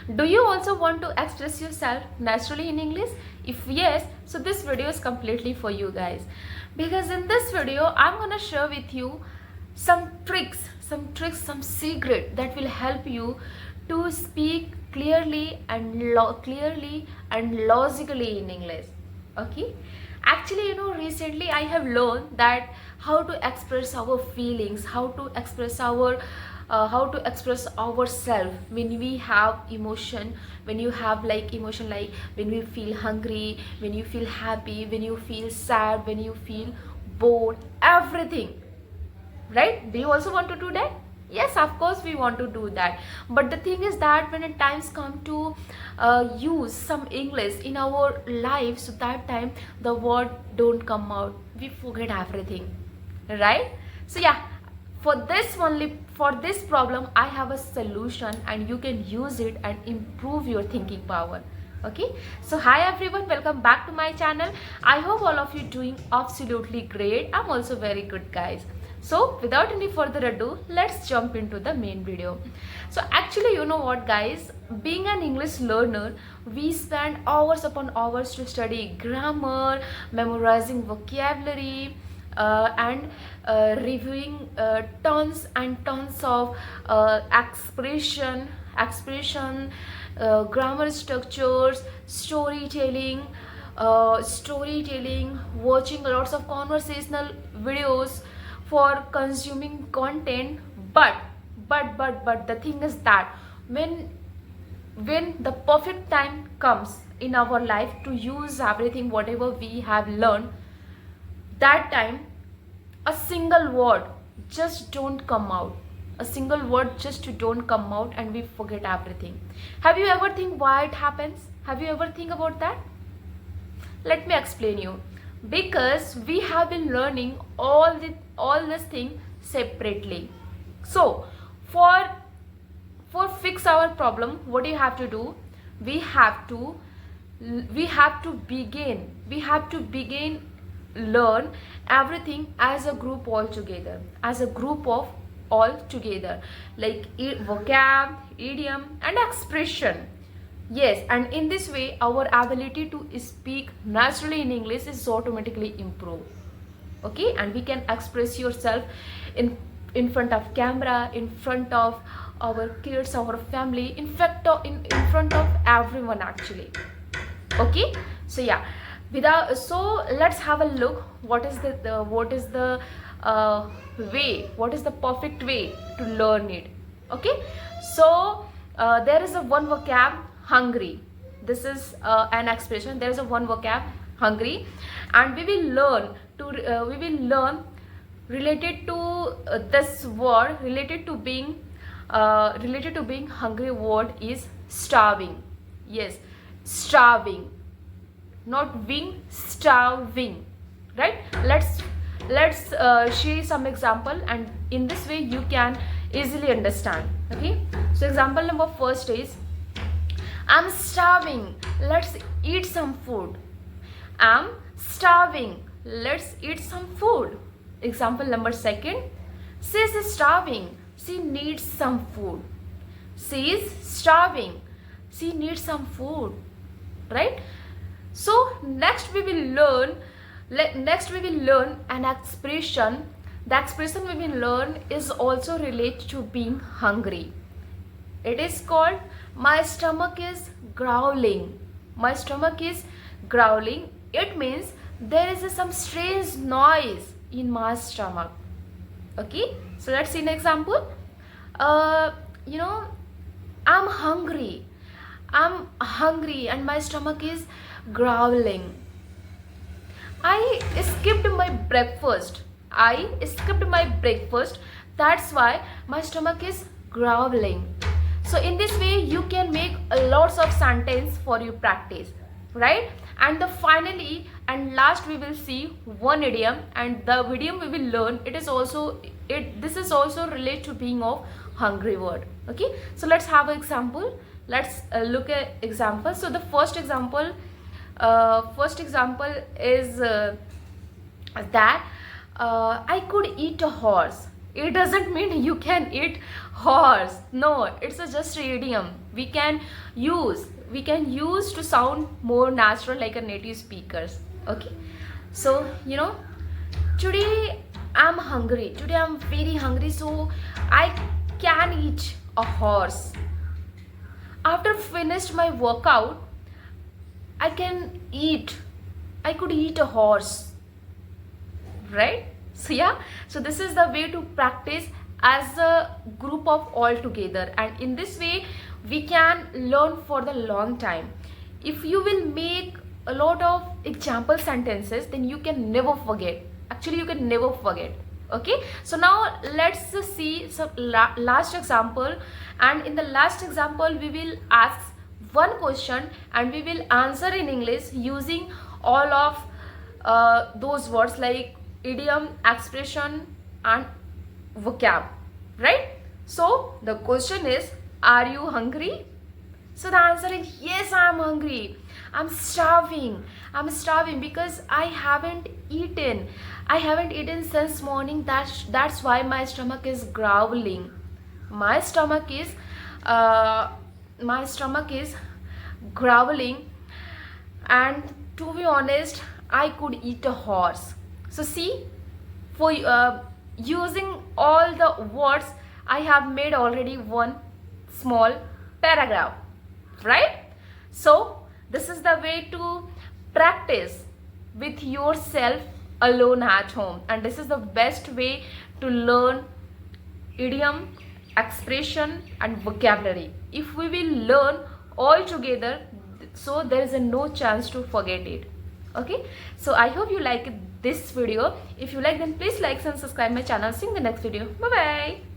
Do you also want to express yourself naturally in English? If yes, so this video is completely for you guys, because in this video I'm gonna share with you some tricks, some secret that will help you to speak clearly and logically in English. Okay, actually, recently I have learned that how to express our feelings, how to express ourselves when we have emotion, when you have like emotion, like when you feel hungry, when you feel happy, when you feel sad, when you feel bored, everything. Right? Do you also want to do that? Yes, of course we want to do that. But the thing is that when at times come to use some English in our lives, so that time the word don't come out, we forget everything, right? So yeah, for this problem I have a solution, and you can use it and improve your thinking power. Okay, so hi everyone, welcome back to my channel. I hope all of you doing absolutely great. I'm also very good, guys. So without any further ado, let's jump into the main video. So actually, you know what, guys, being an English learner, we spend hours upon hours to study grammar, memorizing vocabulary, and reviewing tons and tons of expression, grammar structures, storytelling, watching lots of conversational videos for consuming content. But the thing is that when the perfect time comes in our life to use everything whatever we have learned, that time a single word just don't come out, and we forget everything. Have you ever think why it happens? Have you ever think about that? Let me explain you. Because we have been learning all this thing separately. So for fix our problem, what do you have to do? We have to begin learn everything as a group all together, like vocab, idiom and expression. Yes, and in this way our ability to speak naturally in English is automatically improved. Okay, and we can express yourself in front of camera, in front of our kids, our family, in fact in front of everyone actually. Okay, so yeah, so let's have a look what is the perfect way to learn it. Okay, so there is a one vocab, hungry. This is an expression. There is a one vocab, hungry, and we will learn related to this word, related to being hungry. Word is starving. Yes, starving, not being, starving, right? Let's share some example, and in this way you can easily understand. Okay, so example number first is, I'm starving, let's eat some food. I'm starving, let's eat some food. Example number second, she is starving, she needs some food. She is starving, she needs some food, right? So next we will learn an expression. The expression we will learn is also related to being hungry. It is called, my stomach is growling. My stomach is growling. It means there is some strange noise in my stomach. Okay, so let's see an example. I'm hungry and my stomach is growling. I skipped my breakfast. That's why my stomach is growling. So in this way you can make lots of sentence for you practice, right? And the finally and last we will see one idiom, and the idiom we will learn, this is also related to being of hungry word. Okay, so let's have an example. Let's look at example. So the first example is that I could eat a horse. It doesn't mean you can eat horse. No, it's a just idiom. We can use to sound more natural like a native speakers. Okay. So, today I'm hungry. Today I'm very hungry, so I can eat a horse. After finished my workout, I can eat. I could eat a horse, right? So yeah, so this is the way to practice as a group of all together, and in this way we can learn for the long time. If you will make a lot of example sentences, then you can never forget. Actually, you can never forget. Okay, so now let's see some last example, and in the last example we will ask one question and we will answer in English using all of those words like idiom, expression and vocab, right? So the question is, are you hungry? So the answer is yes, I am hungry. I'm starving. I'm starving because I haven't eaten. I haven't eaten since morning. That's why my stomach is growling. My stomach is growling, and to be honest, I could eat a horse. So see, for using all the words, I have made already one small paragraph, right? So this is the way to practice with yourself alone at home, and this is the best way to learn idiom, expression and vocabulary. If we will learn all together, so there is no chance to forget it. Okay, so I hope you like this video. If you like, then please like and subscribe my channel. See you in the next video. Bye bye.